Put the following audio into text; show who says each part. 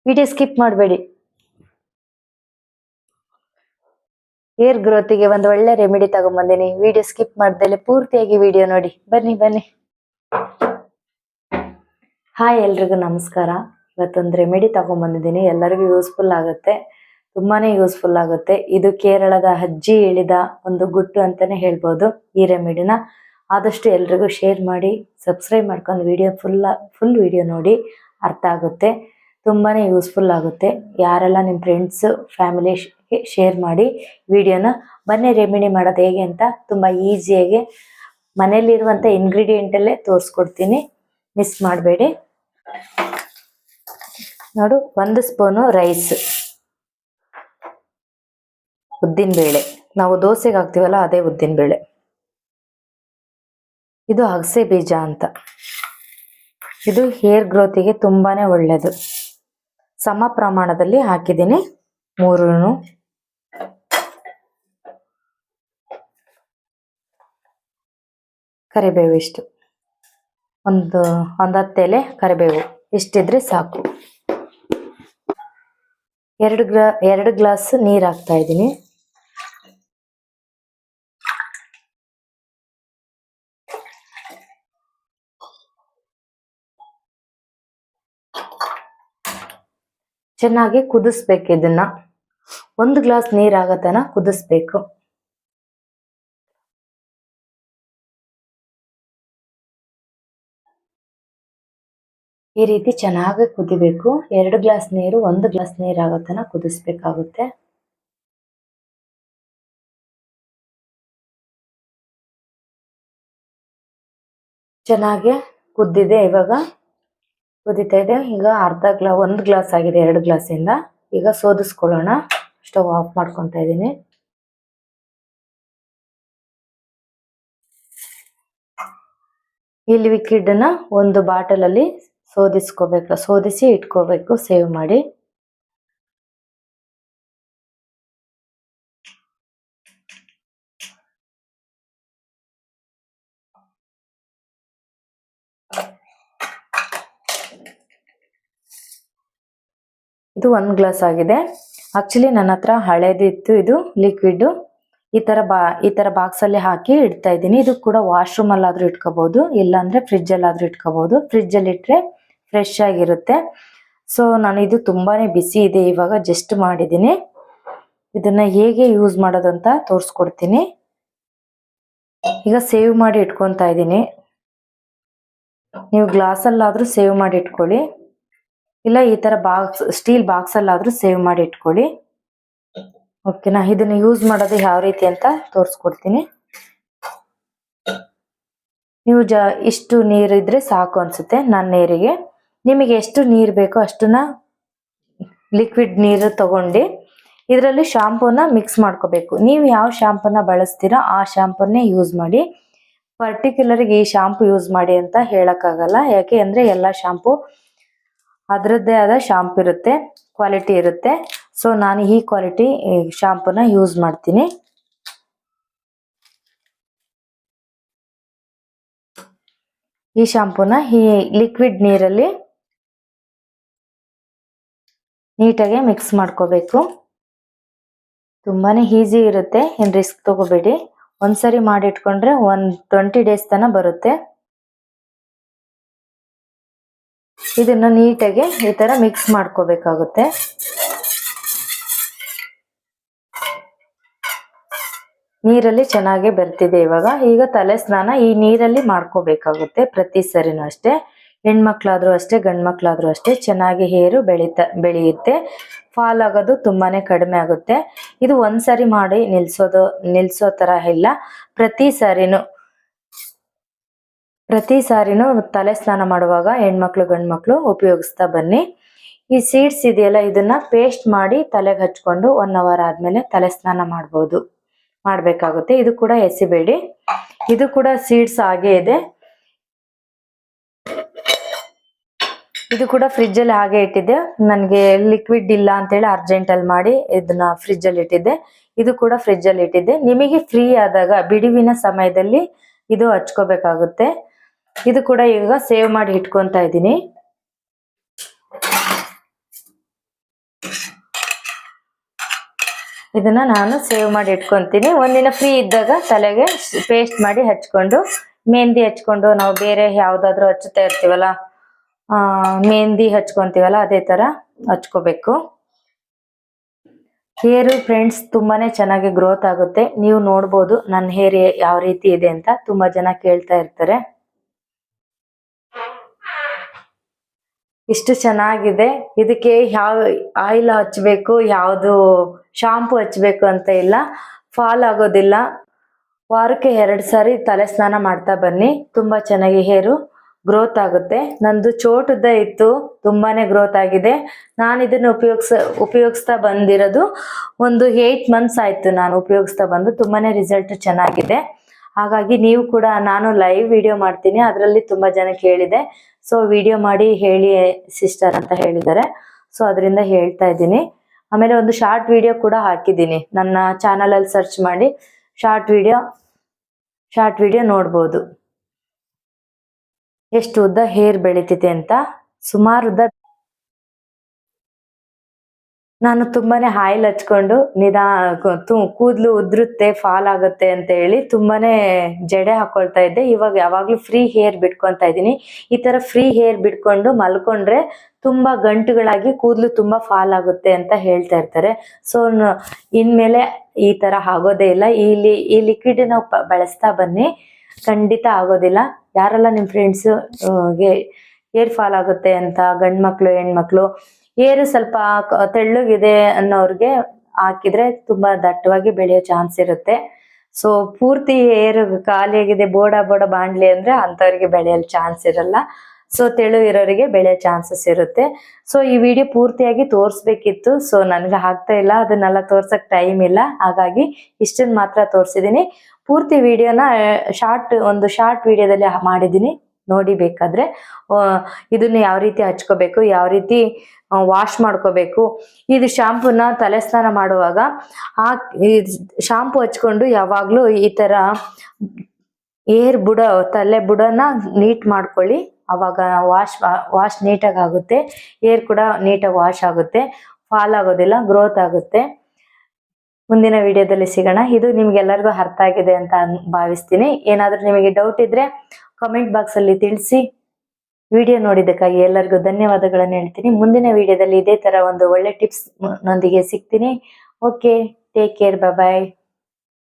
Speaker 1: Video skip ಮಾಡಬೇಡಿ. Hair ಗ್ರೋತಿಗೆ ಒಂದು ಒಳ್ಳೆ ರೆಮಿಡಿ ತಗೊಂಡ್ಬಂದಿನಿ. ವಿಡಿಯೋ ಸ್ಕಿಪ್ ಮಾಡ್ದಲೆ ಪೂರ್ತಿಯಾಗಿ ವಿಡಿಯೋ ನೋಡಿ. ಬನ್ನಿ ಬನ್ನಿ. ಹಾಯ್, ಎಲ್ರಿಗೂ ನಮಸ್ಕಾರ. ಇವತ್ತೊಂದು ರೆಮಿಡಿ ತಗೊಂಡ್ಬಂದಿದ್ದೀನಿ. ಎಲ್ಲರಿಗೂ ಯೂಸ್ಫುಲ್ ಆಗುತ್ತೆ, ತುಂಬಾನೇ ಯೂಸ್ಫುಲ್ ಆಗುತ್ತೆ. ಇದು ಕೇರಳದ ಅಜ್ಜಿ ಹೇಳಿದ ಒಂದು ಗುಟ್ಟು ಅಂತಾನೆ ಹೇಳ್ಬೋದು. ಈ ರೆಮಿಡಿನ ಆದಷ್ಟು ಎಲ್ರಿಗೂ ಶೇರ್ ಮಾಡಿ, ಸಬ್ಸ್ಕ್ರೈಬ್ ಮಾಡ್ಕೊಂಡು ವಿಡಿಯೋ ಫುಲ್ ವಿಡಿಯೋ ನೋಡಿ, ಅರ್ಥ ಆಗುತ್ತೆ. ತುಂಬಾನೇ ಯೂಸ್ಫುಲ್ ಆಗುತ್ತೆ. ಯಾರೆಲ್ಲ ನಿಮ್ಮ ಫ್ರೆಂಡ್ಸ್ ಫ್ಯಾಮಿಲಿಗೆ ಶೇರ್ ಮಾಡಿ ವಿಡಿಯೋನ. ಬನ್ನಿ ರೆಮಿಡಿ ಮಾಡೋದು ಹೇಗೆ ಅಂತ ತುಂಬ ಈಸಿಯಾಗಿ ಮನೆಯಲ್ಲಿರುವಂಥ ಇಂಗ್ರೀಡಿಯೆಂಟಲ್ಲೇ ತೋರಿಸ್ಕೊಡ್ತೀನಿ, ಮಿಸ್ ಮಾಡಬೇಡಿ. ನೋಡು, 1 ಸ್ಪೂನು ರೈಸ್, ಉದ್ದಿನಬೇಳೆ. ನಾವು ದೋಸೆಗೆ ಹಾಕ್ತೀವಲ್ಲ ಅದೇ ಉದ್ದಿನಬೇಳೆ. ಇದು ಅಗಸೆ ಬೀಜ ಅಂತ. ಇದು ಹೇರ್ ಗ್ರೋತಿಗೆ ತುಂಬಾನೇ ಒಳ್ಳೆಯದು. ಸಮ ಪ್ರಮಾಣದಲ್ಲಿ ಹಾಕಿದ್ದೀನಿ 3. ಕರಿಬೇವು ಇಷ್ಟು, ಒಂದು 10 ಎಲೆ ಕರಿಬೇವು ಇಷ್ಟಿದ್ರೆ ಸಾಕು. 2 ಗ್ಲಾಸ್ ನೀರು ಹಾಕ್ತಾ ಇದ್ದೀನಿ. ಚೆನ್ನಾಗಿ ಕುದಿಸ್ಬೇಕು. ಇದನ್ನ 1 ಗ್ಲಾಸ್ ನೀರ್ ಆಗತನ ಕುದಿಸ್ಬೇಕು. ಈ ರೀತಿ ಚೆನ್ನಾಗಿ ಕುದಿಬೇಕು. 2 ಗ್ಲಾಸ್ ನೀರು 1 ಗ್ಲಾಸ್ ನೀರ್ ಆಗತನ ಕುದಿಸ್ಬೇಕಾಗುತ್ತೆ. ಚೆನ್ನಾಗಿ ಕುದ್ದಿದೆ. ಇವಾಗ ಕುದಿತಾ ಇದೆ. ಈಗ 1 ಗ್ಲಾಸ್ ಆಗಿದೆ 2 ಗ್ಲಾಸಿಂದ. ಈಗ ಸೋದಿಸ್ಕೊಳ್ಳೋಣ. ಸ್ಟವ್ ಆಫ್ ಮಾಡ್ಕೊತಾ ಇದ್ದೀನಿ. ಈ ಲಿಕ್ವಿಡ್ ನ ಒಂದು ಬಾಟಲ್ ಅಲ್ಲಿ ಸೋದಿಸಿ ಇಟ್ಕೋಬೇಕು, ಸೇವ್ ಮಾಡಿ. ಇದು 1 ಗ್ಲಾಸ್ ಆಗಿದೆ. ಆಕ್ಚುಲಿ ನನ್ನ ಹತ್ರ ಹಳೇದಿತ್ತು ಇದು ಲಿಕ್ವಿಡ್. ಈ ತರ ಬಾಕ್ಸ್ ಅಲ್ಲಿ ಹಾಕಿ ಇಡ್ತಾ ಇದ್ದೀನಿ. ಇದು ಕೂಡ ವಾಶ್ರೂಮ್ ಅಲ್ಲಾದ್ರೂ ಇಟ್ಕೋಬಹುದು, ಇಲ್ಲಾಂದ್ರೆ ಫ್ರಿಜ್ ಅಲ್ಲಾದ್ರೂ ಇಟ್ಕೋಬಹುದು. ಫ್ರಿಜ್ ಅಲ್ಲಿ ಇಟ್ರೆ ಫ್ರೆಶ್ ಆಗಿರುತ್ತೆ. ಸೊ ನಾನು ಇದು ತುಂಬಾನೇ ಬಿಸಿ ಇದೆ, ಇವಾಗ ಜಸ್ಟ್ ಮಾಡಿದ್ದೀನಿ. ಇದನ್ನ ಹೇಗೆ ಯೂಸ್ ಮಾಡೋದು ಅಂತ ತೋರಿಸ್ಕೊಡ್ತೀನಿ. ಈಗ ಸೇವ್ ಮಾಡಿ ಇಟ್ಕೊಂತಾ ಇದ್ದೀನಿ. ನೀವು ಗ್ಲಾಸ್ ಅಲ್ಲಾದ್ರೂ ಸೇವ್ ಮಾಡಿ ಇಟ್ಕೊಳ್ಳಿ, ಇಲ್ಲ ಈ ತರ ಸ್ಟೀಲ್ ಬಾಕ್ಸ್ ಅಲ್ಲಾದ್ರೂ ಸೇವ್ ಮಾಡಿ ಇಟ್ಕೊಳ್ಳಿ. ಓಕೆನಾ? ಇದನ್ನ ಯೂಸ್ ಮಾಡೋದು ಯಾವ ರೀತಿ ಅಂತ ತೋರಿಸ್ಕೊಡ್ತೀನಿ. ನೀವು ಇಷ್ಟು ನೀರಿದ್ರೆ ಸಾಕು ಅನ್ಸುತ್ತೆ ನನ್ನ ನೀರಿಗೆ. ನಿಮಗೆ ಎಷ್ಟು ನೀರು ಬೇಕೋ ಅಷ್ಟನ್ನ ಲಿಕ್ವಿಡ್ ನೀರು ತಗೊಂಡು ಇದರಲ್ಲಿ ಶಾಂಪೂನ ಮಿಕ್ಸ್ ಮಾಡ್ಕೋಬೇಕು. ನೀವು ಯಾವ ಶಾಂಪೂನ ಬಳಸ್ತೀರೋ ಆ ಶಾಂಪೂನೇ ಯೂಸ್ ಮಾಡಿ. ಪರ್ಟಿಕ್ಯುಲರ್ ಈ ಶಾಂಪೂ ಯೂಸ್ ಮಾಡಿ ಅಂತ ಹೇಳಕ್ಕಾಗಲ್ಲ. ಯಾಕೆ ಅಂದ್ರೆ ಎಲ್ಲ ಶಾಂಪೂ ಅದರದ್ದೇ ಆದ ಶಾಂಪೂ ಇರುತ್ತೆ, ಕ್ವಾಲಿಟಿ ಇರುತ್ತೆ. ಸೊ ನಾನು ಈ ಕ್ವಾಲಿಟಿ ಶಾಂಪೂನ ಯೂಸ್ ಮಾಡ್ತೀನಿ. ಈ ಶಾಂಪೂನ ಈ ಲಿಕ್ವಿಡ್ ನೀರಲ್ಲಿ ನೀಟಾಗಿ ಮಿಕ್ಸ್ ಮಾಡ್ಕೋಬೇಕು. ತುಂಬಾನೇ ಈಸಿ ಇರುತ್ತೆ, ಏನು ರಿಸ್ಕ್ ತಗೋಬೇಡಿ. ಒಂದ್ಸರಿ ಮಾಡಿಟ್ಕೊಂಡ್ರೆ 20 ಡೇಸ್ ತನಕ ಬರುತ್ತೆ. ಇದನ್ನ ನೀಟಾಗಿ ಈ ತರ ಮಿಕ್ಸ್ ಮಾಡ್ಕೋಬೇಕಾಗುತ್ತೆ. ನೀರಲ್ಲಿ ಚೆನ್ನಾಗಿ ಬೆರ್ತಿದೆ ಇವಾಗ. ಈಗ ತಲೆ ಸ್ನಾನ ಈ ನೀರಲ್ಲಿ ಮಾಡ್ಕೋಬೇಕಾಗುತ್ತೆ ಪ್ರತಿ ಸರಿನೂ ಅಷ್ಟೇ. ಹೆಣ್ಮಕ್ಳಾದ್ರೂ ಅಷ್ಟೇ, ಗಂಡ್ ಮಕ್ಳಾದ್ರೂ ಅಷ್ಟೇ. ಚೆನ್ನಾಗಿ ಹೇರು ಬೆಳೆಯುತ್ತೆ. ಫಾಲ್ ಆಗೋದು ತುಂಬಾನೇ ಕಡಿಮೆ ಆಗುತ್ತೆ. ಇದು ಒಂದ್ಸರಿ ಮಾಡಿ ನಿಲ್ಸೋ ತರ ಇಲ್ಲ. ಪ್ರತಿ ಸಾರಿನೂ ತಲೆ ಸ್ನಾನ ಮಾಡುವಾಗ ಹೆಣ್ಮಕ್ಳು ಗಂಡ್ಮಕ್ಳು ಉಪಯೋಗಿಸ್ತಾ ಬನ್ನಿ. ಈ ಸೀಡ್ಸ್ ಇದೆಯಲ್ಲ, ಇದನ್ನ ಪೇಸ್ಟ್ ಮಾಡಿ ತಲೆಗೆ ಹಚ್ಕೊಂಡು 1 ಅವರ್ ಆದ್ಮೇಲೆ ತಲೆ ಸ್ನಾನ ಮಾಡ್ಬೇಕಾಗುತ್ತೆ. ಇದು ಕೂಡ ಎಸಿಬೇಡಿ. ಇದು ಕೂಡ ಸೀಡ್ಸ್ ಹಾಗೆ ಇದೆ. ಇದು ಕೂಡ ಫ್ರಿಜ್ ಅಲ್ಲಿ ಹಾಗೆ ಇಟ್ಟಿದ್ದೆ. ನನಗೆ ಲಿಕ್ವಿಡ್ ಇಲ್ಲ ಅಂತೇಳಿ ಅರ್ಜೆಂಟ್ ಅಲ್ಲಿ ಮಾಡಿ ಇದನ್ನ ಫ್ರಿಜ್ ಅಲ್ಲಿ ಇಟ್ಟಿದ್ದೆ. ಇದು ಕೂಡ ಫ್ರಿಜ್ ಅಲ್ಲಿ ಇಟ್ಟಿದ್ದೆ. ನಿಮಗೆ ಫ್ರೀ ಆದಾಗ ಬಿಡುವಿನ ಸಮಯದಲ್ಲಿ ಇದು ಹಚ್ಕೋಬೇಕಾಗುತ್ತೆ. ಇದು ಕೂಡ ಈಗ ಸೇವ್ ಮಾಡಿ ಇಟ್ಕೊಂತಾ ಇದ್ದೀನಿ. ಇದನ್ನ ನಾನು ಸೇವ್ ಮಾಡಿ ಇಟ್ಕೊಂತೀನಿ. ಒಂದಿನ ಫ್ರೀ ಇದ್ದಾಗ ತಲೆಗೆ ಪೇಸ್ಟ್ ಮಾಡಿ ಹಚ್ಕೊಂಡು, ಮೆಹಂದಿ ಹಚ್ಕೊಂಡು ನಾವು ಬೇರೆ ಯಾವ್ದಾದ್ರು ಹಚ್ಚುತ್ತಾ ಇರ್ತೀವಲ್ಲ, ಮೆಹಂದಿ ಹಚ್ಕೊಂತೀವಲ್ಲ ಅದೇ ತರ ಹಚ್ಕೋಬೇಕು. ಹೇರು ಫ್ರೆಂಡ್ಸ್ ತುಂಬಾನೇ ಚೆನ್ನಾಗಿ ಗ್ರೋತ್ ಆಗುತ್ತೆ. ನೀವು ನೋಡ್ಬೋದು ನನ್ನ ಹೇರ್ ಯಾವ ರೀತಿ ಇದೆ ಅಂತ. ತುಂಬಾ ಜನ ಕೇಳ್ತಾ ಇರ್ತಾರೆ. ಇಷ್ಟು ಚೆನ್ನಾಗಿದೆ. ಇದಕ್ಕೆ ಯಾವ ಆಯಿಲ್ ಹಚ್ಬೇಕು, ಯಾವುದು ಶಾಂಪು ಹಚ್ಬೇಕು ಅಂತ ಇಲ್ಲ. ಫಾಲ್ ಆಗೋದಿಲ್ಲ. ವಾರಕ್ಕೆ 2 ಸಾರಿ ತಲೆ ಸ್ನಾನ ಮಾಡ್ತಾ ಬನ್ನಿ. ತುಂಬಾ ಚೆನ್ನಾಗಿ ಹೇರು ಗ್ರೋತ್ ಆಗುತ್ತೆ. ನಂದು ಚೋಟುದ್ದ ಇತ್ತು, ತುಂಬಾನೇ ಗ್ರೋತ್ ಆಗಿದೆ. ನಾನು ಇದನ್ನು ಉಪಯೋಗಿಸ್ತಾ ಬಂದಿರೋದು ಒಂದು 8 ಮಂತ್ಸ್ ಆಯ್ತು ನಾನು ಉಪಯೋಗಿಸ್ತಾ ಬಂದು. ತುಂಬಾನೇ ರಿಸಲ್ಟ್ ಚೆನ್ನಾಗಿದೆ. ಹಾಗಾಗಿ ನೀವು ಕೂಡ, ನಾನು ಲೈವ್ ವಿಡಿಯೋ ಮಾಡ್ತೀನಿ, ಅದರಲ್ಲಿ ತುಂಬಾ ಜನ ಕೇಳಿದೆ. ಸೊ ವಿಡಿಯೋ ಮಾಡಿ ಹೇಳಿ ಸಿಸ್ಟರ್ ಅಂತ ಹೇಳಿದ್ದಾರೆ. ಸೊ ಅದರಿಂದ ಹೇಳ್ತಾ ಇದ್ದೀನಿ. ಆಮೇಲೆ ಒಂದು ಶಾರ್ಟ್ ವಿಡಿಯೋ ಕೂಡ ಹಾಕಿದ್ದೀನಿ ನನ್ನ ಚಾನಲ್ ಅಲ್ಲಿ. ಸರ್ಚ್ ಮಾಡಿ ಶಾರ್ಟ್ ವಿಡಿಯೋ ನೋಡ್ಬೋದು ಎಷ್ಟು ಉದ್ದ ಹೇರ್ ಬೆಳಿತಿದೆ ಅಂತ. ಸುಮಾರು ಉದ್ದ. ನಾನು ತುಂಬಾನೇ ಆಯಿಲ್ ಹಚ್ಕೊಂಡು ಕೂದಲು ಉದ್ರುತ್ತೆ, ಫಾಲ್ ಆಗುತ್ತೆ ಅಂತ ಹೇಳಿ ತುಂಬಾನೇ ಜಡೆ ಹಾಕೊಳ್ತಾ ಇದ್ದೆ. ಇವಾಗ ಯಾವಾಗ್ಲೂ ಫ್ರೀ ಹೇರ್ ಬಿಟ್ಕೊಂತಾ ಇದ್ದೀನಿ. ಈ ತರ ಫ್ರೀ ಹೇರ್ ಬಿಟ್ಕೊಂಡು ಮಲ್ಕೊಂಡ್ರೆ ತುಂಬಾ ಗಂಟುಗಳಾಗಿ ಕೂದಲು ತುಂಬಾ ಫಾಲ್ ಆಗುತ್ತೆ ಅಂತ ಹೇಳ್ತಾ ಇರ್ತಾರೆ. ಸೊ ಇನ್ಮೇಲೆ ಈ ತರ ಆಗೋದೇ ಇಲ್ಲ. ಈ ಲಿಕ್ವಿಡ್ ನಾವು ಬಳಸ್ತಾ ಬನ್ನಿ, ಖಂಡಿತ ಆಗೋದಿಲ್ಲ. ಯಾರೆಲ್ಲ ನಿಮ್ ಫ್ರೆಂಡ್ಸ್ ಹೇರ್ ಫಾಲ್ ಆಗುತ್ತೆ ಅಂತ, ಗಂಡ್ ಮಕ್ಳು ಹೆಣ್ಮಕ್ಳು, ಹೇರು ಸ್ವಲ್ಪ ತೆಳ್ಳಗಿದೆ ಅನ್ನೋರ್ಗೆ ಹಾಕಿದ್ರೆ ತುಂಬಾ ದಟ್ಟವಾಗಿ ಬೆಳೆಯೋ ಚಾನ್ಸ್ ಇರುತ್ತೆ. ಸೊ ಪೂರ್ತಿ ಹೇರ್ ಖಾಲಿಯಾಗಿದೆ, ಬೋಡ ಬಾಂಡ್ಲಿ ಅಂದ್ರೆ ಅಂತವ್ರಿಗೆ ಬೆಳೆಯಲು ಚಾನ್ಸ್ ಇರಲ್ಲ. ಸೊ ತೆಳು ಇರೋರಿಗೆ ಬೆಳೆಯೋ ಚಾನ್ಸಸ್ ಇರುತ್ತೆ. ಸೊ ಈ ವಿಡಿಯೋ ಪೂರ್ತಿಯಾಗಿ ತೋರಿಸ್ಬೇಕಿತ್ತು. ಸೊ ನನ್ಗೆ ಆಗ್ತಾ ಇಲ್ಲ, ಅದನ್ನೆಲ್ಲ ತೋರ್ಸಕ್ ಟೈಮ್ ಇಲ್ಲ. ಹಾಗಾಗಿ ಇಷ್ಟನ್ನ ಮಾತ್ರ ತೋರಿಸಿದೀನಿ. ಪೂರ್ತಿ ವಿಡಿಯೋನ ಒಂದು ಶಾರ್ಟ್ ವಿಡಿಯೋದಲ್ಲಿ ಮಾಡಿದೀನಿ, ನೋಡಿ ಬೇಕಾದ್ರೆ. ಇದನ್ನ ಯಾವ ರೀತಿ ಹಚ್ಕೋಬೇಕು, ಯಾವ ರೀತಿ ವಾಶ್ ಮಾಡ್ಕೋಬೇಕು. ಇದು ಶಾಂಪೂನ ತಲೆ ಸ್ನಾನ ಮಾಡುವಾಗ ಶಾಂಪೂ ಹಚ್ಕೊಂಡು ಯಾವಾಗ್ಲೂ ಈ ತರ ಏರ್ ತಲೆ ಬುಡನ ನೀಟ್ ಮಾಡ್ಕೊಳ್ಳಿ. ಅವಾಗ ವಾಶ್ ನೀಟಾಗಿ ಆಗುತ್ತೆ. ಏರ್ ಕೂಡ ನೀಟಾಗಿ ವಾಶ್ ಆಗುತ್ತೆ, ಫಾಲ್ ಆಗೋದಿಲ್ಲ, ಗ್ರೋತ್ ಆಗುತ್ತೆ. ಮುಂದಿನ ವಿಡಿಯೋದಲ್ಲಿ ಸಿಗೋಣ. ಇದು ನಿಮ್ಗೆಲ್ಲರಿಗೂ ಅರ್ಥ ಆಗಿದೆ ಅಂತ ಭಾವಿಸ್ತೀನಿ. ಏನಾದ್ರೂ ನಿಮಗೆ ಡೌಟ್ ಇದ್ರೆ ಕಮೆಂಟ್ ಬಾಕ್ಸ್ ಅಲ್ಲಿ ತಿಳಿಸಿ. ವಿಡಿಯೋ ನೋಡಿದ್ದಕ್ಕಾಗಿ ಎಲ್ಲರಿಗೂ ಧನ್ಯವಾದಗಳನ್ನು ಹೇಳ್ತೀನಿ. ಮುಂದಿನ ವಿಡಿಯೋದಲ್ಲಿ ಇದೇ ತರ ಒಂದು ಒಳ್ಳೆ ಟಿಪ್ಸ್ ನೊಂದಿಗೆ ಸಿಗ್ತೀನಿ. ಓಕೆ, ಟೇಕ್ ಕೇರ್, ಬಾಯ್.